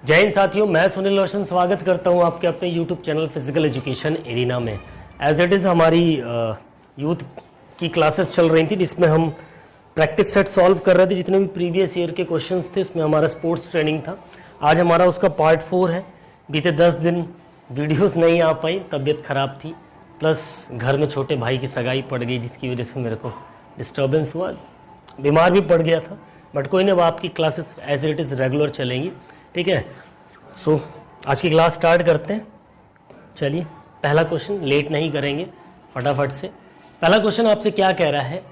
जय हिंद साथियों, मैं सुनील रोशन स्वागत करता हूं आपके अपने YouTube channel physical education arena में। एज इट इज़ हमारी यूथ की क्लासेस चल रही थी जिसमें हम प्रैक्टिस सेट सॉल्व कर रहे थे। जितने भी प्रीवियस ईयर के क्वेश्चंस थे उसमें हमारा स्पोर्ट्स ट्रेनिंग था। आज हमारा उसका पार्ट 4 है। बीते 10 दिन वीडियोस नहीं आ पाई, तबीयत ख़राब थी, प्लस घर में छोटे भाई की सगाई पड़ गई जिसकी वजह से मेरे को डिस्टर्बेंस हुआ, बीमार भी पड़ गया था। बट कोई नहीं, आपकी classes as it is regular चलेंगी, ठीक है। सो आज की क्लास स्टार्ट करते हैं। चलिए, पहला क्वेश्चन लेट नहीं करेंगे, फटाफट से। पहला क्वेश्चन आपसे क्या कह रहा है?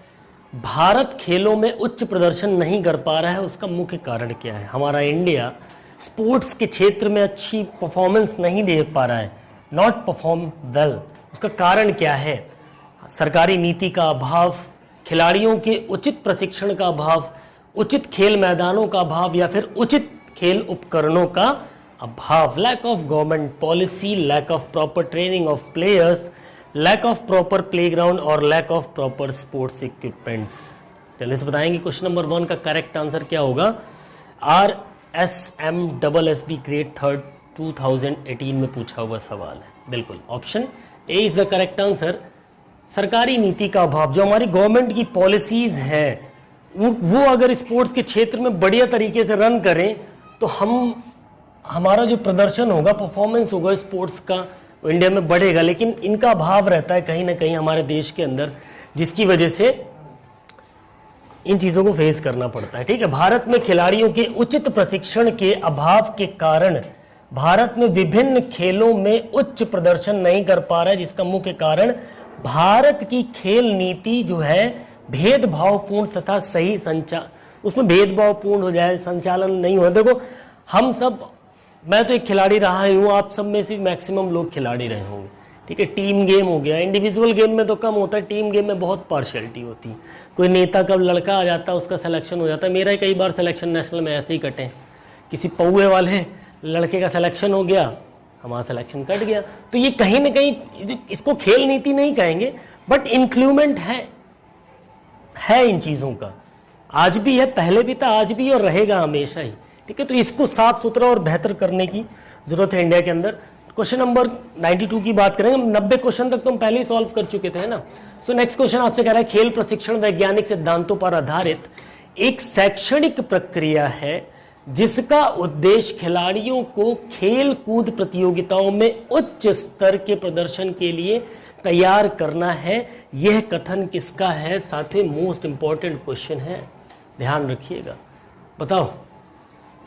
भारत खेलों में उच्च प्रदर्शन नहीं कर पा रहा है, उसका मुख्य कारण क्या है? हमारा इंडिया स्पोर्ट्स के क्षेत्र में अच्छी परफॉर्मेंस नहीं दे पा रहा है, नॉट परफॉर्म वेल। उसका कारण क्या है? सरकारी नीति का अभाव, खिलाड़ियों के उचित प्रशिक्षण का अभाव, उचित खेल मैदानों का अभाव, या फिर उचित खेल उपकरणों का अभाव। Lack of government policy, lack of proper training of players, lack of proper playground और lack of proper sports equipments. चलिए से बताएंगे क्वेश्चन नंबर 1 का करेक्ट आंसर क्या होगा। RSMSSB ग्रेड 3 2018 में पूछा हुआ सवाल है। बिल्कुल, option A is the correct answer. सरकारी नीति का अभाव, जो हमारी गवर्नमेंट की पॉलिसीज है वो अगर स्पोर्ट्स के क्षेत्र में बढ़िया तरीके से रन करें तो हमारा जो प्रदर्शन होगा, परफॉर्मेंस होगा स्पोर्ट्स का, वो इंडिया में बढ़ेगा। लेकिन इनका अभाव रहता है कहीं ना कहीं हमारे देश के अंदर, जिसकी वजह से इन चीज़ों को फेस करना पड़ता है, ठीक है। भारत में खिलाड़ियों के उचित प्रशिक्षण के अभाव के कारण भारत में विभिन्न खेलों में उच्च प्रदर्शन नहीं कर पा रहा है, जिसका मुख्य कारण भारत की खेल नीति जो है भेदभावपूर्ण तथा सही उसमें भेदभावपूर्ण हो जाए, संचालन नहीं हो। देखो, हम सब, मैं तो एक खिलाड़ी रहा ही हूँ, आप सब में से मैक्सिमम लोग खिलाड़ी रहे होंगे, ठीक है। टीम गेम हो गया, इंडिविजुअल गेम में तो कम होता है, टीम गेम में बहुत पार्शियलिटी होती है। कोई नेता का लड़का आ जाता है, उसका सिलेक्शन हो जाता है। मेरा कई बार सिलेक्शन नेशनल में ऐसे ही कटे, किसी पौए वाले लड़के का सिलेक्शन हो गया, हमारा सिलेक्शन कट गया। तो ये कहीं ना कहीं, इसको खेल नीति नहीं कहेंगे, बट इंक्लूमेंट है इन चीज़ों का। आज भी है, पहले भी था, आज भी और रहेगा हमेशा ही, ठीक है। तो इसको साफ सुथरा और बेहतर करने की जरूरत है इंडिया के अंदर। क्वेश्चन नंबर 92 की बात करेंगे। 90 क्वेश्चन तक तो हम पहले ही सॉल्व कर चुके थे, है ना। सो नेक्स्ट क्वेश्चन आपसे कह रहा है, खेल प्रशिक्षण वैज्ञानिक सिद्धांतों पर आधारित एक शैक्षणिक प्रक्रिया है जिसका उद्देश्य खिलाड़ियों को खेल कूद प्रतियोगिताओं में उच्च स्तर के प्रदर्शन के लिए तैयार करना है। यह कथन किसका है? साथ मोस्ट इंपॉर्टेंट क्वेश्चन है, ध्यान रखिएगा। बताओ।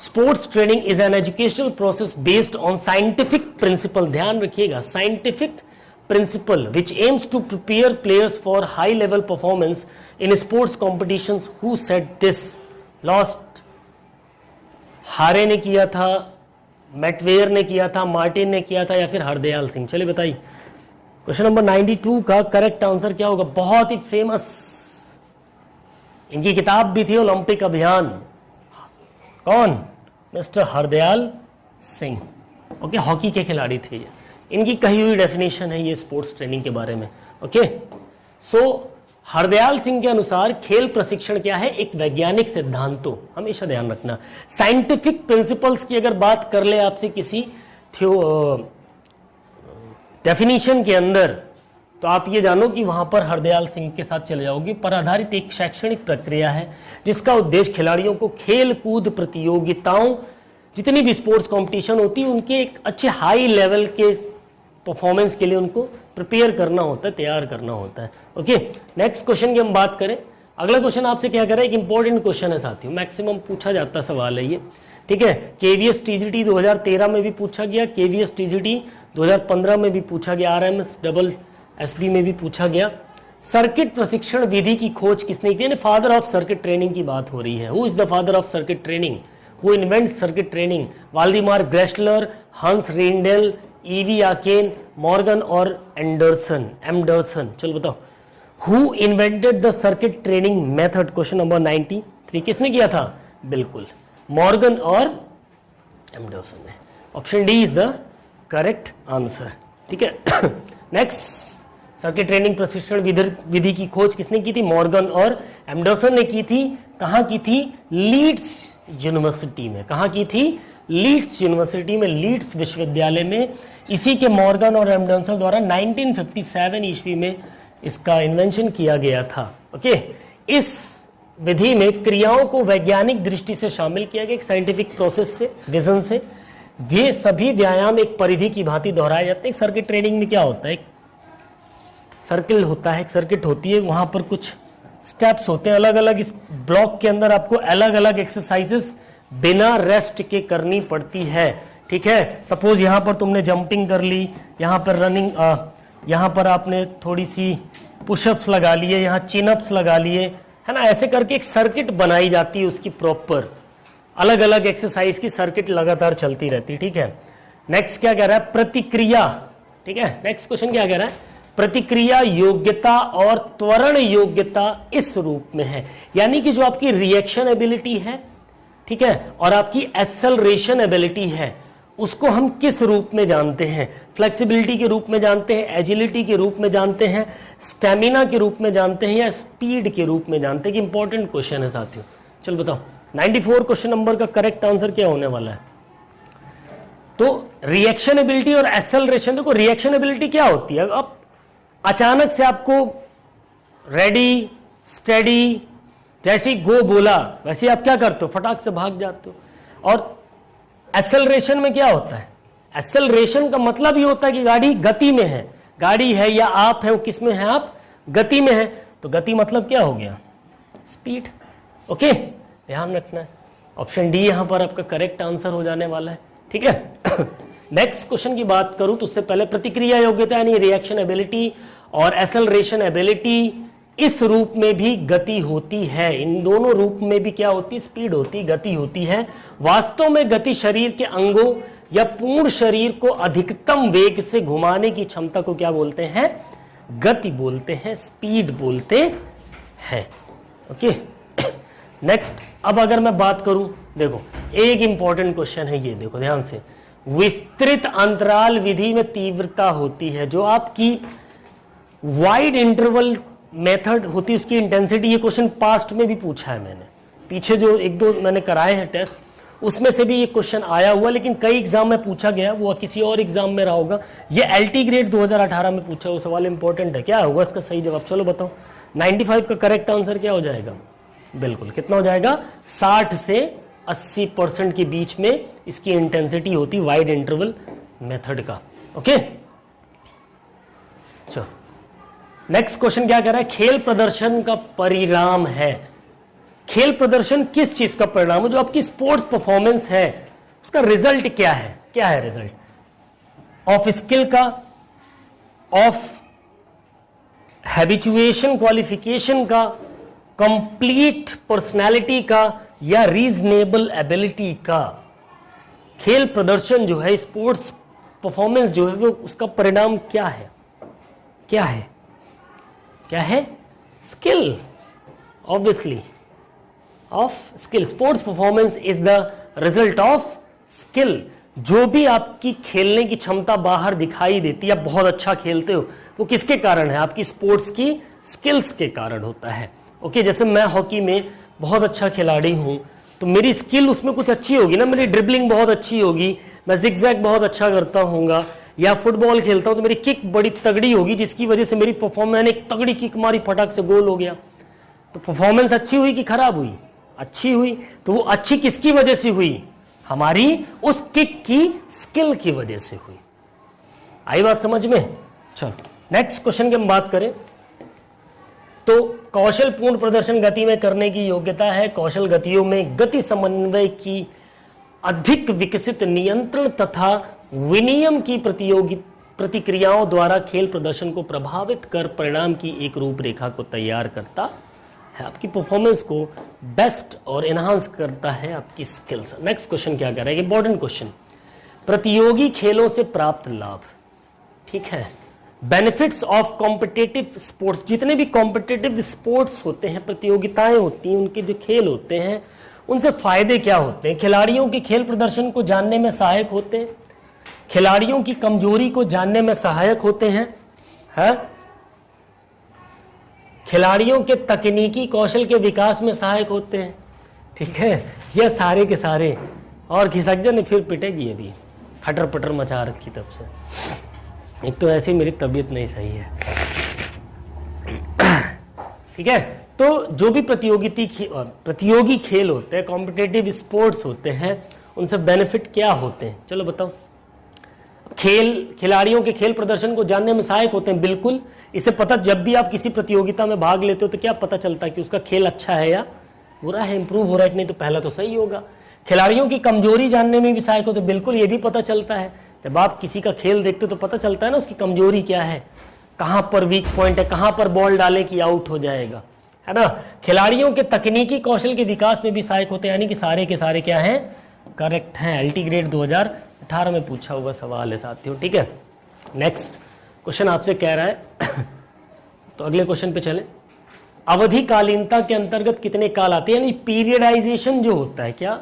Sports training is an educational process based on scientific principle, ध्यान रखिएगा, scientific principle which aims to prepare players for high level performance in sports competitions. Who said this? लॉस्ट हारे ने किया था, मैटवेयर ने किया था, मार्टिन ने किया था, या फिर हरदयाल सिंह? चलिए बताइए, क्वेश्चन नंबर 92 का करेक्ट आंसर क्या होगा? बहुत ही फेमस, इनकी किताब भी थी, ओलंपिक अभियान। कौन? Mister Hardayal Singh. Okay, hockey के खिलाड़ी थे ये। इनकी कही हुई डेफिनेशन है ये स्पोर्ट्स ट्रेनिंग के बारे में। ओके, सो हरदयाल सिंह के अनुसार खेल प्रशिक्षण क्या है? एक वैज्ञानिक सिद्धांतों, हमेशा ध्यान रखना, साइंटिफिक प्रिंसिपल्स की अगर बात कर ले आपसे किसी डेफिनेशन के अंदर, तो आप ये जानो कि वहां पर हरदयाल सिंह के साथ चले जाओगे। पर आधारित एक शैक्षणिक प्रक्रिया है जिसका उद्देश्य खिलाड़ियों को खेल कूद प्रतियोगिताओं, जितनी भी स्पोर्ट्स कंपटीशन होती है, उनके एक अच्छे हाई लेवल के परफॉर्मेंस के लिए उनको प्रिपेयर करना होता है, तैयार करना होता है। ओके, नेक्स्ट क्वेश्चन की हम बात करें। अगला क्वेश्चन आपसे क्या कर रहा है? एक इंपॉर्टेंट क्वेश्चन है साथियों, मैक्सिमम पूछा जाता सवाल है ये, ठीक है। KVS TGT 2013 में भी पूछा गया, KVS TGT 2015 में भी पूछा गया, RMSSB में भी पूछा गया। सर्किट प्रशिक्षण विधि की खोज किसने की? फादर ऑफ सर्किट ट्रेनिंग की बात हो रही है। Who is the father of circuit training? Who invents circuit training? Waldemar Gerschler, Hans Reindell, EV Aken, Morgan और एंडरसन? चलो बताओ, who invented the circuit training method? Question number 93 किसने किया था? बिल्कुल, मॉर्गन और एंडरसन ने। Option D is the correct answer, ठीक है। नेक्स्ट, सर्किट ट्रेनिंग प्रशिक्षण विधि की खोज किसने की थी? मॉर्गन और एंडरसन ने की थी। कहाँ की थी? लीड्स यूनिवर्सिटी में। कहाँ की थी? लीड्स यूनिवर्सिटी में, लीड्स विश्वविद्यालय में, इसी के मॉर्गन और एमडोंसल द्वारा 1957 ईस्वी में इसका इन्वेंशन किया गया था। ओके, इस विधि में क्रियाओं को वैज्ञानिक दृष्टि से शामिल किया गया, एक साइंटिफिक प्रोसेस से, विजन से। ये सभी व्यायाम एक परिधि की भांति दोहराए जाते हैं। एक सर्किट ट्रेनिंग में क्या होता है, एक सर्किल होता है, एक सर्किट होती है, वहां पर कुछ स्टेप्स होते हैं अलग अलग। इस ब्लॉक के अंदर आपको अलग अलग एक्सरसाइजेस बिना रेस्ट के करनी पड़ती है। ठीक है, सपोज यहां पर तुमने जंपिंग कर ली, यहां पर रनिंग, यहां पर आपने थोड़ी सी पुशअप्स लगा लिए, यहां चिनअप्स लगा लिए, है ना। ऐसे करके एक सर्किट बनाई जाती है उसकी प्रॉपर, अलग अलग एक्सरसाइज की सर्किट लगातार चलती रहती है। ठीक है, नेक्स्ट क्या कह रहा है, प्रतिक्रिया। ठीक है, नेक्स्ट क्वेश्चन क्या कह रहा है, प्रतिक्रिया योग्यता और त्वरण योग्यता इस रूप में है। यानी कि जो आपकी रिएक्शन एबिलिटी है, ठीक है, और आपकी एक्सेलरेशन एबिलिटी है, उसको हम किस रूप में जानते हैं? फ्लेक्सिबिलिटी के रूप में जानते हैं, एजिलिटी के रूप में जानते हैं, स्टेमिना के रूप में जानते हैं, या स्पीड के रूप में जानते हैं? कि इंपॉर्टेंट क्वेश्चन है साथियों। चल बताओ, 94 क्वेश्चन नंबर का करेक्ट आंसर क्या होने वाला है? तो रिएक्शन एबिलिटी और एक्सेलरेशन। देखो, रिएक्शन एबिलिटी क्या होती है? अब अचानक से आपको रेडी स्टेडी, जैसे ही गो बोला वैसे आप क्या करते हो, फटाक से भाग जाते हो। और एक्सेलरेशन में क्या होता है? एक्सेलरेशन का मतलब ये होता है कि गाड़ी गति में है, गाड़ी है या आप है, वो किस में है? आप गति में है। तो गति मतलब क्या हो गया? स्पीड। ओके, ध्यान रखना है। ऑप्शन डी यहां पर आपका करेक्ट आंसर हो जाने वाला है। ठीक है, नेक्स्ट क्वेश्चन की बात करूं तो उससे पहले प्रतिक्रिया योग्यता यानी रिएक्शन एबिलिटी और एक्सेलरेशन एबिलिटी, इस रूप में भी गति होती है। इन दोनों रूप में भी क्या होती है? स्पीड होती, गति होती है। वास्तव में गति शरीर के अंगों या पूर्ण शरीर को अधिकतम वेग से घुमाने की क्षमता को क्या बोलते हैं? गति बोलते हैं, स्पीड बोलते हैं। ओके, नेक्स्ट, अब अगर मैं बात करूं, देखो एक इंपॉर्टेंट क्वेश्चन है ये, देखो ध्यान से। विस्तृत अंतराल विधि में तीव्रता होती है, जो आपकी वाइड इंटरवल मेथड होती है, उसकी इंटेंसिटी। ये क्वेश्चन पास्ट में भी पूछा है मैंने, पीछे जो एक दो मैंने कराए हैं टेस्ट, उसमें से भी ये क्वेश्चन आया हुआ, लेकिन कई एग्जाम में पूछा गया, वो किसी और एग्जाम में रहा होगा। ये एलटी ग्रेड 2018 में पूछा हुआ सवाल, इंपॉर्टेंट है। क्या होगा इसका सही जवाब? चलो बताओ, 95 का करेक्ट आंसर क्या हो जाएगा? बिल्कुल, कितना हो जाएगा? 60 से 80% के बीच में इसकी इंटेंसिटी होती वाइड इंटरवल मेथड का। ओके, चलो नेक्स्ट क्वेश्चन क्या कह रहा है? खेल प्रदर्शन का परिणाम है। खेल प्रदर्शन किस चीज का परिणाम है? जो आपकी स्पोर्ट्स परफॉर्मेंस है उसका रिजल्ट क्या है? क्या है रिजल्ट? ऑफ स्किल का, ऑफ हैबिचुएशन क्वालिफिकेशन का, कंप्लीट पर्सनालिटी का, या रीजनेबल एबिलिटी का? खेल प्रदर्शन जो है, स्पोर्ट्स परफॉर्मेंस जो है, वो उसका परिणाम क्या है? क्या है? क्या है? Skill, obviously of skill. Sports performance is the result of skill. जो भी आपकी खेलने की क्षमता बाहर दिखाई देती है, आप बहुत अच्छा खेलते हो, वो किसके कारण है? आपकी स्पोर्ट्स की स्किल्स के कारण होता है। ओके, जैसे मैं हॉकी में बहुत अच्छा खिलाड़ी हूं, तो मेरी स्किल उसमें कुछ अच्छी होगी ना, मेरी ड्रिबलिंग बहुत अच्छी होगी, मैं जिगजैग बहुत अच्छा करता हूँगा, या फुटबॉल खेलता हूं तो मेरी किक बड़ी तगड़ी होगी, जिसकी वजह से मेरी परफॉर्मेंस, मैंने एक तगड़ी किक मारी, फटाक से गोल हो गया। तो परफॉर्मेंस अच्छी हुई कि खराब हुई? अच्छी हुई। तो वो अच्छी किसकी वजह से हुई? हमारी उस किक की स्किल की वजह से हुई। आई बात समझ में? चलो नेक्स्ट क्वेश्चन की हम बात करें तो कौशल पूर्ण प्रदर्शन गति में करने की योग्यता है। कौशल गतियों में गति समन्वय की अधिक विकसित नियंत्रण तथा विनियम की प्रतिक्रियाओं द्वारा खेल प्रदर्शन को प्रभावित कर परिणाम की एक रूपरेखा को तैयार करता है। आपकी परफॉर्मेंस को बेस्ट और एनहांस करता है आपकी स्किल्स। नेक्स्ट क्वेश्चन क्या कह रहा है? इंपॉर्टेंट क्वेश्चन, प्रतियोगी खेलों से प्राप्त लाभ। ठीक है, बेनिफिट्स ऑफ कॉम्पिटिटिव स्पोर्ट्स। जितने भी कॉम्पिटिटिव स्पोर्ट्स होते हैं, प्रतियोगिताएं होती हैं, उनके जो खेल होते हैं, उनसे फायदे क्या होते हैं? खिलाड़ियों के खेल प्रदर्शन को जानने में सहायक होते हैं, खिलाड़ियों की कमजोरी को जानने में सहायक होते हैं, है? खिलाड़ियों के तकनीकी कौशल के विकास में सहायक होते हैं। ठीक है, यह सारे के सारे और खिसक जा नहीं फिर पिटेगी, अभी खटर पटर मचा रखी तब से। एक तो ऐसे ही मेरी तबीयत नहीं सही है। ठीक है, तो जो भी प्रतियोगी खेल होते हैं, कॉम्पिटेटिव स्पोर्ट्स होते हैं, उनसे बेनिफिट क्या होते हैं, चलो बताओ। खिलाड़ियों के खेल प्रदर्शन को जानने में सहायक होते हैं, बिल्कुल। इसे पता, जब भी आप किसी प्रतियोगिता में भाग लेते हो तो क्या पता चलता है कि उसका खेल अच्छा है या बुरा है, इंप्रूव हो रहा है कि नहीं, तो पहला तो सही होगा। खिलाड़ियों की कमजोरी जानने में भी सहायक होते हैं, बिल्कुल, ये भी पता चलता है। जब आप किसी का खेल देखते हो तो पता चलता है ना उसकी कमजोरी क्या है, कहां पर वीक पॉइंट है, कहां पर बॉल डाले कि आउट हो जाएगा, है ना। खिलाड़ियों के तकनीकी कौशल के विकास में भी सहायक होते हैं, यानी कि सारे के सारे क्या हैं, करेक्ट हैं। एलटी ग्रेड 2018 में पूछा हुआ सवाल है साथियों। ठीक है, नेक्स्ट क्वेश्चन आपसे कह रहा है तो अगले क्वेश्चन पे चले। अवधिकालीनता के अंतर्गत कितने काल आते हैं, यानी पीरियडाइजेशन जो होता है, क्या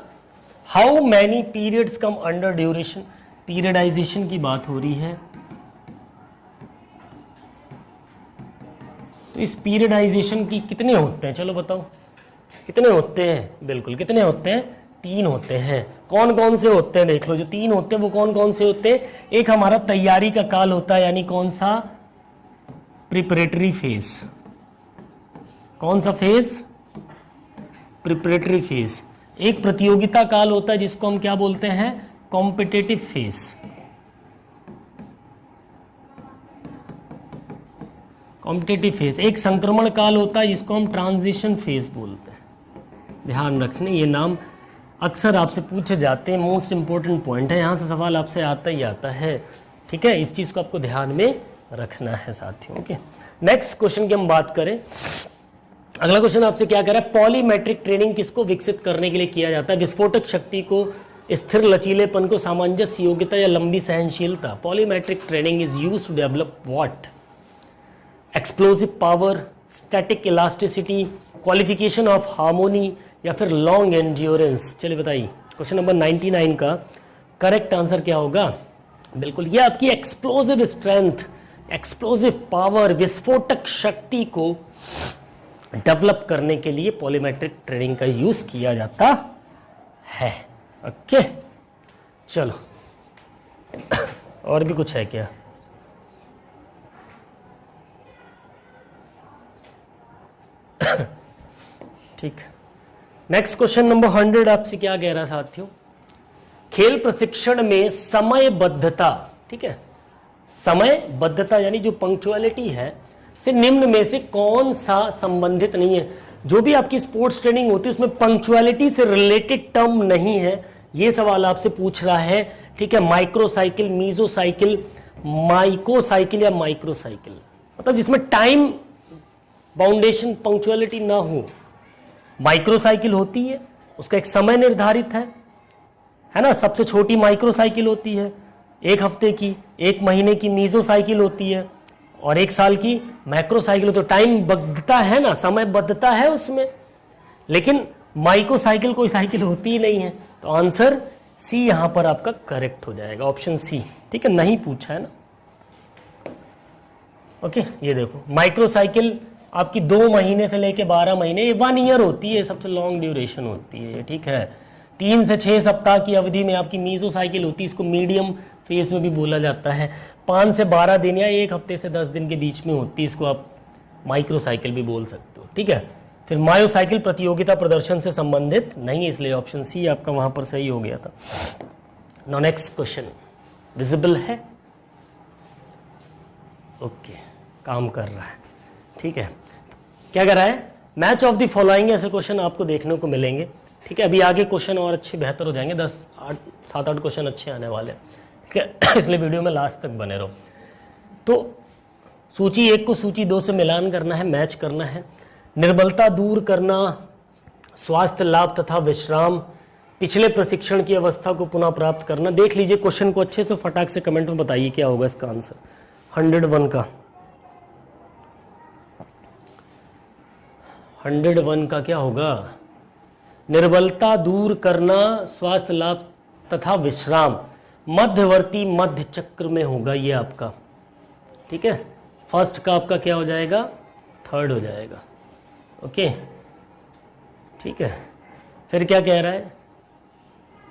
how many periods come under duration, periodisation की बात हो रही है। तो इस पीरियडाइजेशन की कितने होते हैं, चलो बताओ कितने होते हैं। बिल्कुल, कितने होते हैं, 3 होते हैं। कौन कौन से होते हैं, देख लो। जो 3 होते हैं वो कौन कौन से होते हैं। एक हमारा तैयारी का काल होता है, यानी कौन सा, प्रिपरेटरी फेज। कौन सा फेज, प्रिपरेटरी फेज। एक प्रतियोगिता काल होता है जिसको हम क्या बोलते हैं, कॉम्पिटिटिव फेज। Competitive phase. एक संक्रमण काल होता है जिसको हम ट्रांजिशन फेज बोलते हैं। ध्यान रखने, ये नाम अक्सर आपसे पूछे जाते हैं, मोस्ट इंपॉर्टेंट पॉइंट है, यहाँ से सवाल आपसे आता ही आता है। ठीक है, इस चीज़ को आपको ध्यान में रखना है साथियों। ओके, नेक्स्ट क्वेश्चन की हम बात करें। अगला क्वेश्चन आपसे क्या कह रहा है, पॉलीमेट्रिक ट्रेनिंग किसको विकसित करने के लिए किया जाता है। विस्फोटक शक्ति को, स्थिर लचीलेपन को, सामंजस्य योग्यता या लंबी सहनशीलता। Plyometric training is used to develop what, explosive power, static elasticity, qualification of harmony या फिर लॉन्ग एंड्योरेंस। चलिए बताइए, क्वेश्चन नंबर 99 का करेक्ट आंसर क्या होगा। बिल्कुल, ये आपकी एक्सप्लोसिव स्ट्रेंथ, एक्सप्लोसिव पावर, विस्फोटक शक्ति को डेवलप करने के लिए पॉलीमेट्रिक ट्रेनिंग का यूज किया जाता है। ओके, चलो और भी कुछ है क्या। ठीक, नेक्स्ट क्वेश्चन नंबर 100 आपसे क्या कह रहा साथियों, खेल प्रशिक्षण में समयबद्धता। ठीक है, समयबद्धता यानी जो पंक्चुअलिटी है से निम्न में से कौन सा संबंधित नहीं है। जो भी आपकी स्पोर्ट्स ट्रेनिंग होती है उसमें पंक्चुअलिटी से रिलेटेड टर्म नहीं है, ये सवाल आपसे पूछ रहा है। ठीक है, माइक्रोसाइकिल, मीजोसाइकिल, माइकोसाइकिल या माइक्रोसाइकिल, मतलब जिसमें टाइम बाउंडेशन पंक्चुअलिटी ना हो। माइक्रोसाइकिल होती है, उसका एक समय निर्धारित है ना, सबसे छोटी माइक्रोसाइकिल होती है 1 हफ्ते की, 1 महीने की मीजोसाइकिल होती है और 1 साल की मैक्रोसाइकिल। तो टाइम बद्धता है ना, समय बद्धता है उसमें, लेकिन माइक्रोसाइकिल कोई साइकिल होती ही नहीं है। तो आंसर सी यहां पर आपका करेक्ट हो जाएगा, ऑप्शन सी। ठीक है, नहीं पूछा है ना। ओके, ये देखो माइक्रोसाइकिल आपकी 2 महीने से लेके 12 महीने, ये 1 ईयर होती है, सबसे लॉन्ग ड्यूरेशन होती है। ठीक है, 3 से 6 सप्ताह की अवधि में आपकी मीजोसाइकिल होती है, इसको मीडियम फेज में भी बोला जाता है। 5 से 12 दिन या 1 हफ्ते से 10 दिन के बीच में होती है, इसको आप माइक्रोसाइकिल भी बोल सकते हो। ठीक है, फिर मायोसाइकिल प्रतियोगिता प्रदर्शन से संबंधित नहीं है, इसलिए ऑप्शन सी आपका वहां पर सही हो गया था। नाउ नेक्स्ट क्वेश्चन, विजिबल है, ओके, काम कर रहा है। ठीक है, क्या कर रहा है, मैच ऑफ द फॉलोइंग, ऐसे क्वेश्चन आपको देखने को मिलेंगे। ठीक है, अभी आगे क्वेश्चन और अच्छे बेहतर हो जाएंगे, 7-8 क्वेश्चन अच्छे आने वाले हैं। ठीक है, इसलिए वीडियो में लास्ट तक बने रहो। तो सूची 1 को सूची 2 से मिलान करना है, मैच करना है। निर्बलता दूर करना, स्वास्थ्य लाभ तथा विश्राम, पिछले प्रशिक्षण की अवस्था को पुनः प्राप्त करना। देख लीजिए क्वेश्चन को अच्छे से, फटाक से कमेंट में बताइए क्या होगा इसका आंसर। 101 का 101 का क्या होगा, निर्बलता दूर करना, स्वास्थ्य लाभ तथा विश्राम, मध्यवर्ती मध्य चक्र में होगा ये आपका। ठीक है, फर्स्ट का आपका क्या हो जाएगा, 3rd हो जाएगा। ओके, ठीक है, फिर क्या कह रहा है,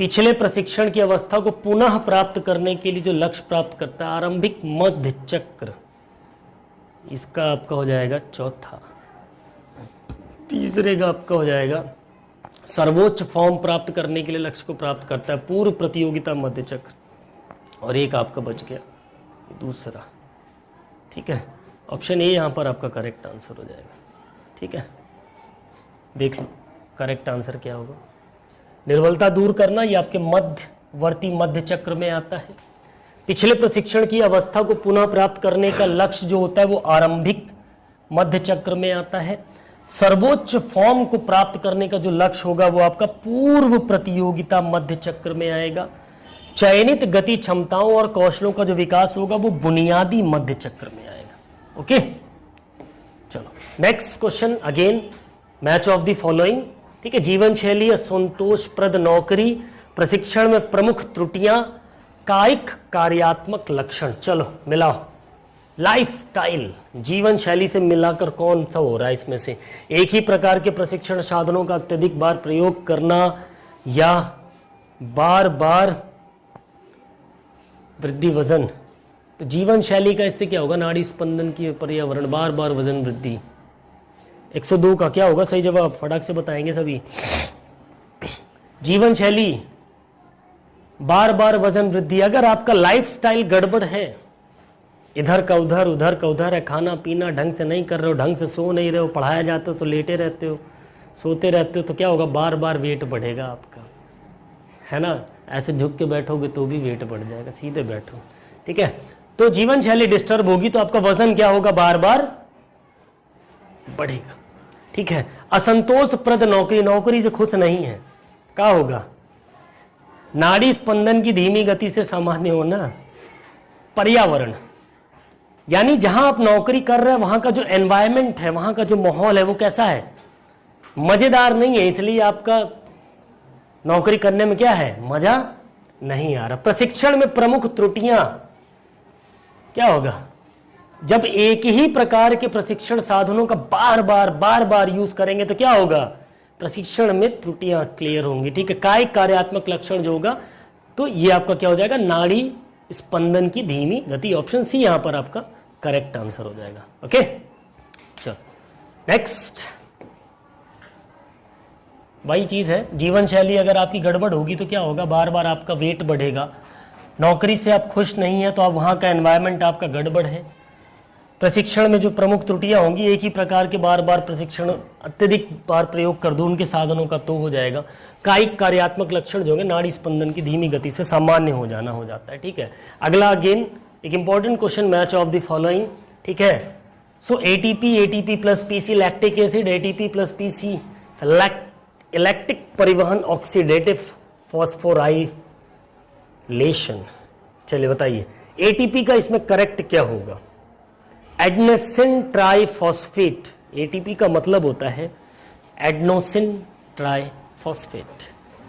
पिछले प्रशिक्षण की अवस्था को पुनः प्राप्त करने के लिए जो लक्ष्य प्राप्त करता है, आरंभिक मध्य चक्र, इसका आपका हो जाएगा चौथा। तीसरे का आपका हो जाएगा सर्वोच्च फॉर्म प्राप्त करने के लिए लक्ष्य को प्राप्त करता है, पूर्व प्रतियोगिता मध्य चक्र, और एक आपका बच गया दूसरा। ठीक है, ऑप्शन ए यहाँ पर आपका करेक्ट आंसर हो जाएगा। ठीक है, देख लो करेक्ट आंसर क्या होगा। निर्बलता दूर करना ये आपके मध्यवर्ती मध्य चक्र में आता है। पिछले प्रशिक्षण की अवस्था को पुनः प्राप्त करने का लक्ष्य जो होता है वो आरंभिक मध्य चक्र में आता है। सर्वोच्च फॉर्म को प्राप्त करने का जो लक्ष्य होगा वो आपका पूर्व प्रतियोगिता मध्य चक्र में आएगा। चयनित गति क्षमताओं और कौशलों का जो विकास होगा वो बुनियादी मध्य चक्र में आएगा। ओके, चलो next question, again match of the following. ठीक है, जीवन शैली, असंतोषप्रद नौकरी, प्रशिक्षण में प्रमुख त्रुटियां, कायिक कार्यात्मक लक्षण। चलो मिलाओ। लाइफस्टाइल, जीवन शैली से मिलाकर कौन सा हो रहा है इसमें से? एक ही प्रकार के प्रशिक्षण साधनों का अत्यधिक बार प्रयोग करना या बार बार वृद्धि वजन। तो जीवन शैली का इससे क्या होगा? नाड़ी स्पंदन की पर्यावरण, बार बार वजन वृद्धि। 102 का क्या होगा सही जवाब? फटाक से बताएंगे सभी। जीवन शैली बार बार वजन वृद्धि। अगर आपका लाइफस्टाइल गड़बड़ है, इधर का उधर उधर का उधर है, खाना पीना ढंग से नहीं कर रहे हो, ढंग से सो नहीं रहे हो, पढ़ाया जाते हो तो लेटे रहते हो, सोते रहते हो, तो क्या होगा? बार बार वेट बढ़ेगा आपका, है ना। ऐसे झुक के बैठोगे तो भी वेट बढ़ जाएगा, सीधे बैठो। ठीक है, तो जीवन शैली डिस्टर्ब होगी तो आपका वजन क्या होगा? बार बार बढ़ेगा। ठीक है, असंतोषप्रद नौकरी, नौकरी से खुश नहीं है, क्या होगा? नाड़ी स्पंदन की धीमी गति से सामान्य होना। पर्यावरण, यानी जहां आप नौकरी कर रहे हैं वहां का जो एनवायरनमेंट है, वहां का जो माहौल है वो कैसा है? मजेदार नहीं है, इसलिए आपका नौकरी करने में क्या है? मजा नहीं आ रहा। प्रशिक्षण में प्रमुख त्रुटियां, क्या होगा? जब एक ही प्रकार के प्रशिक्षण साधनों का बार बार यूज करेंगे तो क्या होगा? प्रशिक्षण में त्रुटियां क्लियर होंगी। ठीक है, कायिक कार्यात्मक लक्षण जो होगा तो ये आपका क्या हो जाएगा? नाड़ी स्पंदन की धीमी गति। ऑप्शन सी यहां पर आपका करेक्ट आंसर हो जाएगा। ओके, चलो नेक्स्ट। वही चीज है, जीवन शैली अगर आपकी गड़बड़ होगी तो क्या होगा? बार बार आपका वेट बढ़ेगा। नौकरी से आप खुश नहीं है तो आप वहां का एनवायरनमेंट आपका गड़बड़ है। प्रशिक्षण में जो प्रमुख त्रुटियां होंगी, एक ही प्रकार के बार बार प्रशिक्षण अत्यधिक बार प्रयोग कर दो उनके साधनों का तो हो जाएगा। कायिक कार्यात्मक लक्षण जो है, नाड़ी स्पंदन की धीमी गति से सामान्य हो जाना हो जाता है। ठीक है, अगला अगेन एक important question, match of the following. ठीक है, so ATP plus PC lactic acid, ATP plus PC electric परिवहन, ऑक्सीडेटिव फॉस्फोराइलेशन। चलिए बताइए एटीपी का इसमें करेक्ट क्या होगा? Adenosine triphosphate. एटीपी का मतलब होता है एडेनोसिन ट्राइफॉस्फेट।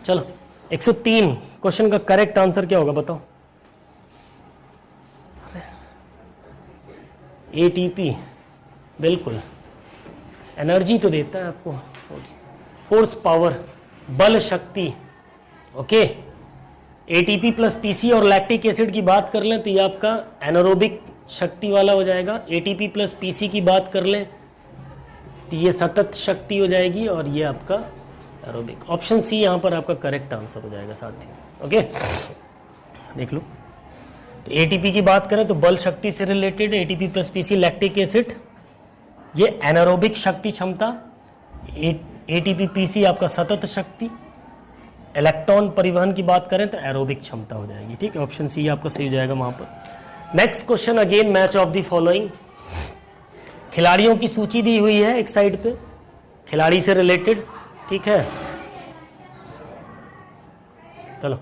चलो 103 क्वेश्चन का करेक्ट आंसर क्या होगा बताओ? एटीपी बिल्कुल एनर्जी तो देता है आपको, फोर्स पावर, बल शक्ति। ओके, एटीपी प्लस पीसी और लैक्टिक एसिड की बात कर लें तो ये आपका एनारोबिक शक्ति वाला हो जाएगा। एटीपी प्लस पीसी की बात कर लें तो ये सतत शक्ति हो जाएगी और ये आपका एरोबिक। ऑप्शन सी यहाँ पर आपका करेक्ट आंसर हो जाएगा साथियों। ओके, देख लो, तो एटीपी की बात करें तो बल शक्ति से related ATP plus PC lactic acid, ये एनारोबिक शक्ति क्षमता। एटीपी पीसी आपका सतत शक्ति। इलेक्ट्रॉन परिवहन की बात करें तो एरोबिक क्षमता हो जाएगी। ठीक है, ऑप्शन सी आपका सही हो जाएगा वहां पर। Next question again match of the following. खिलाड़ियों की सूची दी हुई है एक साइड पे, खिलाड़ी से रिलेटेड। ठीक है, चलो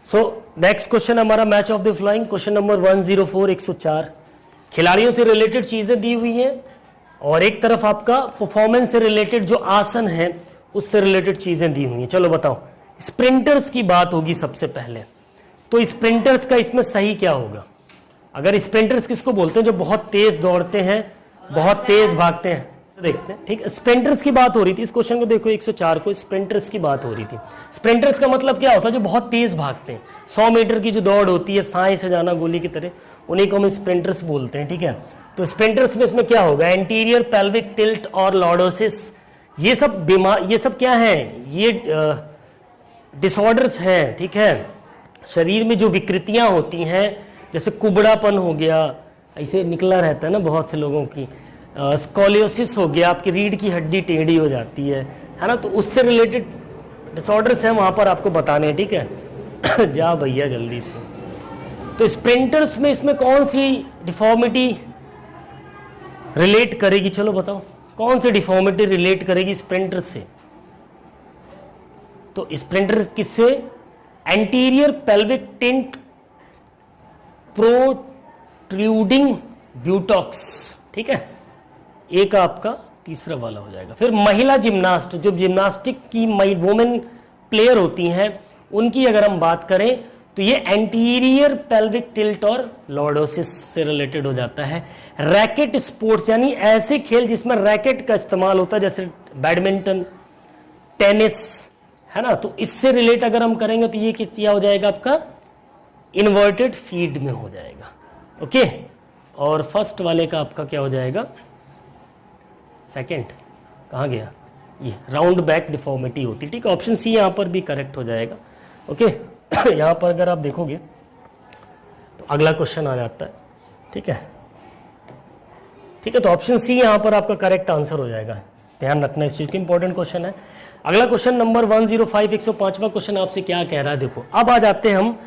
सो नेक्स्ट क्वेश्चन हमारा match of the following, question number 104 104। खिलाड़ियों से रिलेटेड चीजें दी हुई हैं और एक तरफ आपका परफॉर्मेंस से रिलेटेड जो आसन है उससे रिलेटेड चीजें दी हुई हैं। चलो बताओ, स्प्रिंटर्स की बात होगी सबसे पहले, तो स्प्रिंटर्स का इसमें सही क्या होगा? अगर स्प्रिंटर्स किसको बोलते हैं? जो बहुत तेज दौड़ते हैं, बहुत तेज भागते हैं। देखते हैं। ठीक है, स्प्रिंटर्स की बात हो रही थी इस क्वेश्चन को, देखो 104 को स्प्रिंटर्स की बात हो रही थी। स्प्रिंटर्स का मतलब क्या होता है? जो बहुत तेज भागते हैं, 100 मीटर की जो दौड़ होती है साए से जाना गोली की तरह, उन्हीं को हम स्प्रिंटर्स बोलते हैं। ठीक है, तो स्प्रिंटर्स में इसमें क्या होगा? एंटीरियर पेल्विक टिल्ट और लॉर्डोसिस, ये सब बीमार, ये सब क्या है? ये डिसऑर्डर्स हैं। ठीक है, शरीर में जो विकृतियां होती हैं, जैसे कुबड़ापन हो गया, ऐसे निकला रहता है ना बहुत से लोगों की, स्कोलियोसिस हो गया, आपकी रीढ़ की हड्डी टेढ़ी हो जाती है ना, तो उससे रिलेटेड डिसऑर्डर्स हैं वहाँ पर आपको बताने हैं। ठीक है जा भैया जल्दी से। तो स्प्रिंटर्स में इसमें कौन सी डिफॉर्मिटी रिलेट करेगी? चलो बताओ, कौन सी डिफॉर्मिटी रिलेट करेगी स्प्रिंटर से? तो स्प्रिंटर किससे? Anterior pelvic tilt protruding buttocks. ठीक है, एक आपका तीसरा वाला हो जाएगा। फिर महिला जिम्नास्ट, जो जिम्नास्टिक की वुमेन प्लेयर होती हैं, उनकी अगर हम बात करें तो ये एंटीरियर पेल्विक टिल्ट और लॉर्डोसिस से रिलेटेड हो जाता है। रैकेट स्पोर्ट्स, यानी ऐसे खेल जिसमें रैकेट का इस्तेमाल होता है, जैसे बैडमिंटन, टेनिस, है ना, तो इससे रिलेट अगर हम करेंगे तो ये क्या हो जाएगा आपका? इन्वर्टेड फीड में हो जाएगा। ओके, और फर्स्ट वाले का आपका क्या हो जाएगा? सेकंड कहाँ गया? ये राउंड बैक डिफॉर्मिटी होती है। ठीक है, ऑप्शन सी यहाँ पर भी करेक्ट हो जाएगा। ओके यहाँ पर अगर आप देखोगे तो अगला क्वेश्चन आ जाता है। ठीक है, ठीक है, तो ऑप्शन सी यहाँ पर आपका करेक्ट आंसर हो जाएगा। ध्यान रखना इस चीज़ का, इंपॉर्टेंट क्वेश्चन है। अगला क्वेश्चन नंबर 105, 105वां क्वेश्चन आपसे क्या कह रहा है? देखो, अब आ जाते हैं हम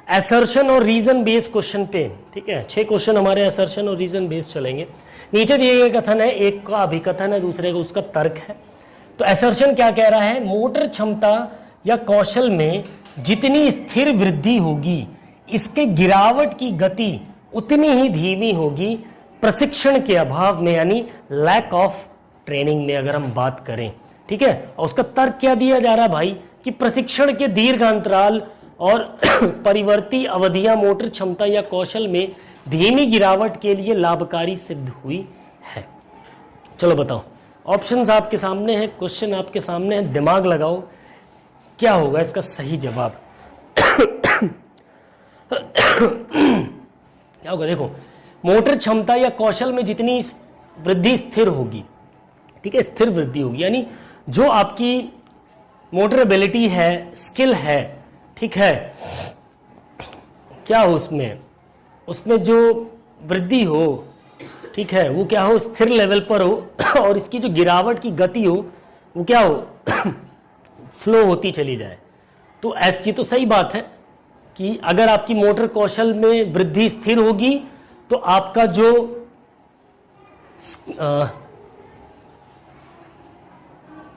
असर्शन और रीजन बेस्ड क्वेश्चन पे। ठीक है, 6 क्वेश्चन हमारे असर्शन और रीजन बेस्ड चलेंगे। नीचे दिए गए कथन है, एक का अभिकथन है, दूसरे का उसका तर्क है। तो असर्शन क्या कह रहा है? मोटर क्षमता या कौशल में जितनी स्थिर वृद्धि होगी, इसके गिरावट की गति उतनी ही धीमी होगी प्रशिक्षण के अभाव में, यानी लैक ऑफ ट्रेनिंग में अगर हम बात करें। ठीक है, और उसका तर्क क्या दिया जा रहा है भाई? कि प्रशिक्षण के दीर्घ अंतराल और परिवर्ती अवधियां मोटर क्षमता या कौशल में धीमी गिरावट के लिए लाभकारी सिद्ध हुई है। चलो बताओ, ऑप्शंस आपके सामने हैं, क्वेश्चन आपके सामने है, दिमाग लगाओ, क्या होगा इसका सही जवाब? क्या होगा? देखो, मोटर क्षमता या कौशल में जितनी वृद्धि स्थिर होगी, ठीक है, स्थिर वृद्धि होगी, यानी जो आपकी मोटर एबिलिटी है, स्किल है, ठीक है, क्या हो उसमें जो वृद्धि हो, ठीक है, वो क्या हो? स्थिर लेवल पर हो और इसकी जो गिरावट की गति हो वो क्या हो? फ्लो होती चली जाए। तो ऐसी तो सही बात है कि अगर आपकी मोटर कौशल में वृद्धि स्थिर होगी तो आपका जो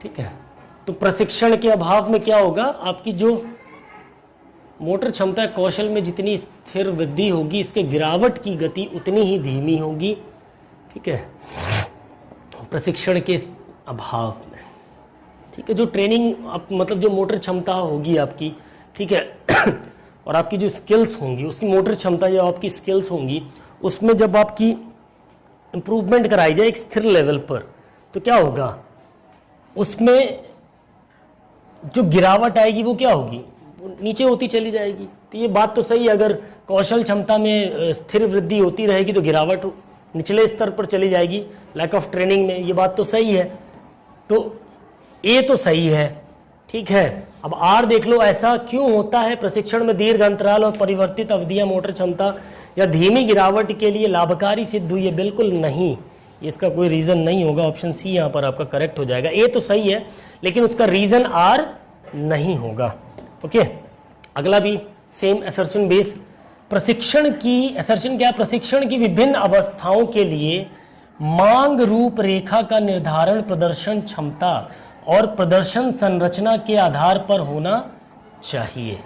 ठीक है, तो प्रशिक्षण के अभाव में क्या होगा? आपकी जो मोटर क्षमता कौशल में जितनी स्थिर वृद्धि होगी, इसके गिरावट की गति उतनी ही धीमी होगी। ठीक है, प्रशिक्षण के अभाव में। ठीक है, जो ट्रेनिंग मतलब जो मोटर क्षमता होगी आपकी, ठीक है, और आपकी जो स्किल्स होंगी, उसकी मोटर क्षमता या आपकी स्किल्स होंगी, उसमें जब आपकी इम्प्रूवमेंट कराई जाए एक स्थिर लेवल पर, तो क्या होगा? उसमें जो गिरावट आएगी वो क्या होगी? नीचे होती चली जाएगी। तो ये बात तो सही है, अगर कौशल क्षमता में स्थिर वृद्धि होती रहेगी तो गिरावट निचले स्तर पर चली जाएगी, लैक ऑफ ट्रेनिंग में। ये बात तो सही है, तो ए तो सही है। ठीक है, अब आर देख लो, ऐसा क्यों होता है? प्रशिक्षण में दीर्घ अंतराल और परिवर्तित अवधियां मोटर क्षमता या धीमी गिरावट के लिए लाभकारी सिद्ध हुई है? बिल्कुल नहीं, इसका कोई रीजन नहीं होगा। ऑप्शन सी यहाँ पर आपका करेक्ट हो जाएगा। ए तो सही है लेकिन उसका रीजन आर नहीं होगा। ओके, अगला भी सेम असर्शन बेस। प्रशिक्षण की असर्शन क्या? प्रशिक्षण की विभिन्न अवस्थाओं के लिए मांग रूपरेखा का निर्धारण प्रदर्शन क्षमता और प्रदर्शन संरचना के आधार पर होना चाहिए।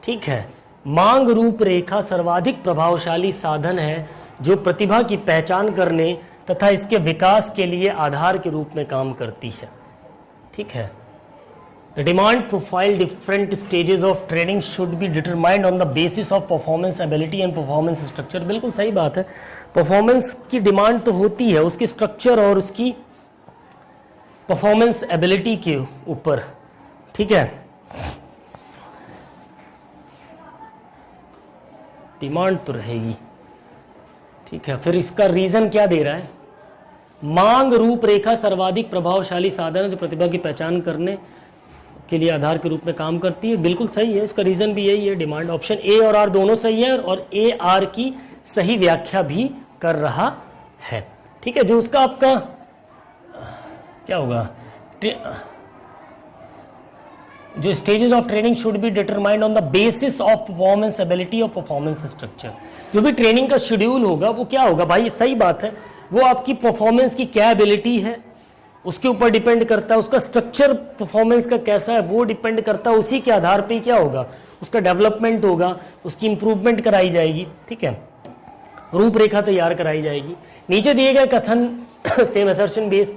ठीक है, मांग रूपरेखा सर्वाधिक प्रभावशाली साधन है जो प्रतिभा की पहचान करने तथा इसके विकास के लिए आधार के रूप में काम करती है। ठीक है, The demand profile different stages of training should be determined on the basis of performance ability and performance structure। बिल्कुल सही बात है, परफॉर्मेंस की डिमांड तो होती है, उसकी स्ट्रक्चर और उसकी परफॉर्मेंस एबिलिटी के ऊपर, ठीक है, डिमांड तो रहेगी, ठीक है। फिर इसका रीजन क्या दे रहा है, मांग रूपरेखा सर्वाधिक प्रभावशाली साधन है जो प्रतिभा की पहचान करने के लिए आधार के रूप में काम करती है। बिल्कुल सही है, इसका रीजन भी यही है, डिमांड। ऑप्शन ए और आर दोनों सही है और ए आर की सही व्याख्या भी कर रहा है, ठीक है। जो उसका आपका क्या होगा, जो stages of training should be determined on the basis of performance ability और परफॉर्मेंस स्ट्रक्चर। जो भी ट्रेनिंग का शेड्यूल होगा वो क्या होगा भाई, सही बात है, वो आपकी परफॉर्मेंस की क्या एबिलिटी है उसके ऊपर डिपेंड करता है, उसका स्ट्रक्चर परफॉर्मेंस का कैसा है वो डिपेंड करता है, उसी के आधार पे क्या होगा, उसका डेवलपमेंट होगा, उसकी इंप्रूवमेंट कराई जाएगी, ठीक है, रूपरेखा तैयार कराई जाएगी। नीचे दिए गए कथन सेम असर्शन बेस,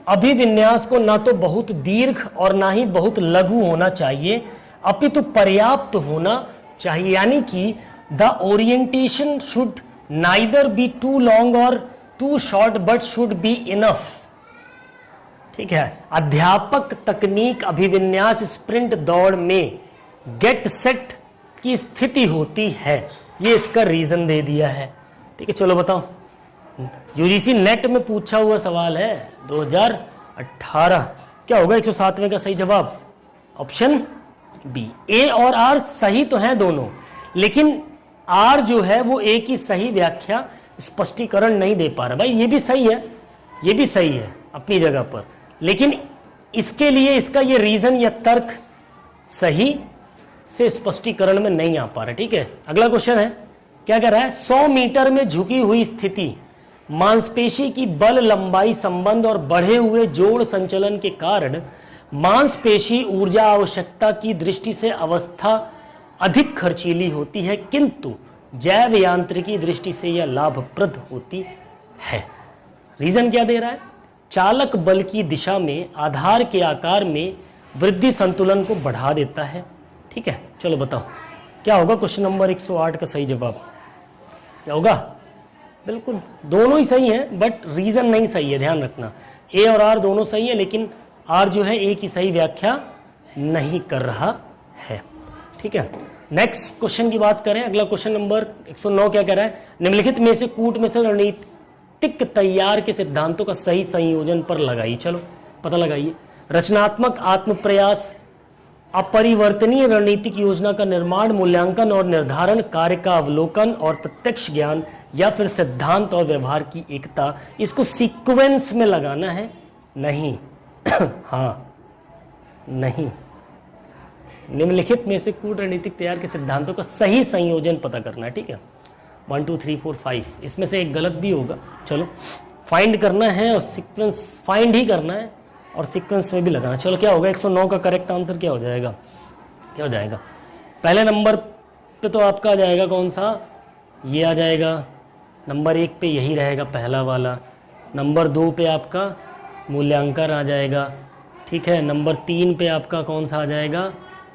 अभिविन्यास को ना तो बहुत दीर्घ और ना ही बहुत लघु होना चाहिए अपितु पर्याप्त होना चाहिए, यानी कि the orientation should neither be too long और too short but should be enough, ठीक है। अध्यापक तकनीक अभिविन्यास स्प्रिंट दौड़ में गेट सेट की स्थिति होती है, ये इसका रीजन दे दिया है, ठीक है। चलो बताओ, यूजीसी नेट में पूछा हुआ सवाल है 2018, क्या होगा 107वें का सही जवाब, ऑप्शन बी। ए और आर सही तो हैं दोनों, लेकिन आर जो है वो ए की सही व्याख्या स्पष्टीकरण नहीं दे पा रहा। भाई ये भी सही है, ये भी सही है अपनी जगह पर, लेकिन इसके लिए इसका ये रीजन या तर्क सही से स्पष्टीकरण में नहीं आ पा रहा, ठीक है। अगला क्वेश्चन है, क्या कह रहा है, 100 मीटर में झुकी हुई स्थिति मांसपेशी की बल लंबाई संबंध और बढ़े हुए जोड़ संचलन के कारण मांसपेशी ऊर्जा आवश्यकता की दृष्टि से अवस्था अधिक खर्चीली होती है, किंतु जैव यांत्रिकी दृष्टि से यह लाभप्रद होती है। रीजन क्या दे रहा है, चालक बल की दिशा में आधार के आकार में वृद्धि संतुलन को बढ़ा देता है, ठीक है। चलो बताओ क्या होगा, क्वेश्चन नंबर 108 का सही जवाब क्या होगा, बिल्कुल दोनों ही सही हैं बट रीजन नहीं सही है, ध्यान रखना। ए और आर दोनों सही है, लेकिन आर जो है ए की सही व्याख्या नहीं कर रहा है, ठीक है। नेक्स्ट क्वेश्चन की बात करें, अगला क्वेश्चन नंबर 109 क्या कह रहा है, निम्नलिखित में से कूट में से रणनीतिक तैयार के सिद्धांतों का सही संयोजन पर लगाइए। चलो पता लगाइए, रचनात्मक आत्म प्रयास, अपरिवर्तनीय रणनीतिक योजना का निर्माण, मूल्यांकन और निर्धारण, कार्य का अवलोकन और प्रत्यक्ष ज्ञान, या फिर सिद्धांत और व्यवहार की एकता। इसको सीक्वेंस में लगाना है, नहीं हाँ नहीं, निम्नलिखित में से कूट रणनीतिक तैयार के सिद्धांतों का सही संयोजन पता करना है, ठीक है। 1 2 3 4 5 इसमें से एक गलत भी होगा, चलो फाइंड करना है और सीक्वेंस फाइंड ही करना है और सीक्वेंस में भी लगाना। चलो क्या होगा, 109 का करेक्ट आंसर क्या हो जाएगा, क्या हो जाएगा, पहले नंबर पे तो आपका आ जाएगा कौन सा, ये आ जाएगा, नंबर 1 पे यही रहेगा पहला वाला, नंबर 2 पे आपका मूल्यांकन आ जाएगा, ठीक है। नंबर 3 पे आपका कौन सा आ जाएगा,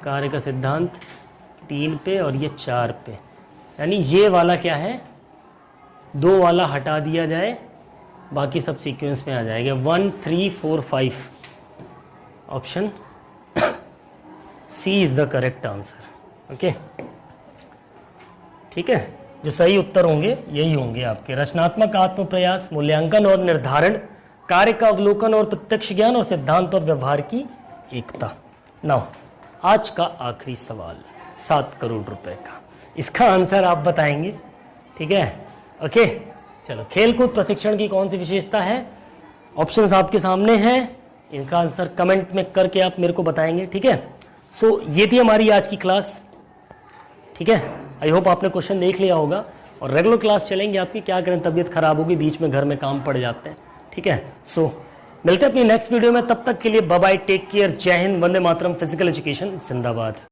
कार्य का सिद्धांत 3 पे, और ये 4 पे, यानी ये वाला क्या है, 2 वाला हटा दिया जाए, बाकी सब सीक्वेंस में आ जाएगा। 1 3 4 5 option C is the correct answer, okay, ठीक है। जो सही उत्तर होंगे यही होंगे आपके, रचनात्मक आत्म प्रयास, मूल्यांकन और निर्धारण, कार्य का अवलोकन और प्रत्यक्ष ज्ञान, और सिद्धांत और व्यवहार की एकता। नाउ आज का आखिरी सवाल 7 करोड़ रुपए का, इसका आंसर आप बताएंगे, ठीक है, ओके। चलो, खेलकूद प्रशिक्षण की कौन सी विशेषता है, ऑप्शंस आपके सामने हैं, इनका आंसर कमेंट में करके आप मेरे को बताएंगे, ठीक है। सो ये थी हमारी आज की क्लास, ठीक है। आई होप आपने क्वेश्चन देख लिया होगा, और रेगुलर क्लास चलेंगे आपकी, क्या करें तबीयत खराब होगी, बीच में घर में काम पड़ जाते हैं, ठीक है। सो मिलते हैं अपनी नेक्स्ट वीडियो में, तब तक के लिए बाय बाय, टेक केयर, जय हिंद, वंदे मातरम, फिजिकल एजुकेशन जिंदाबाद।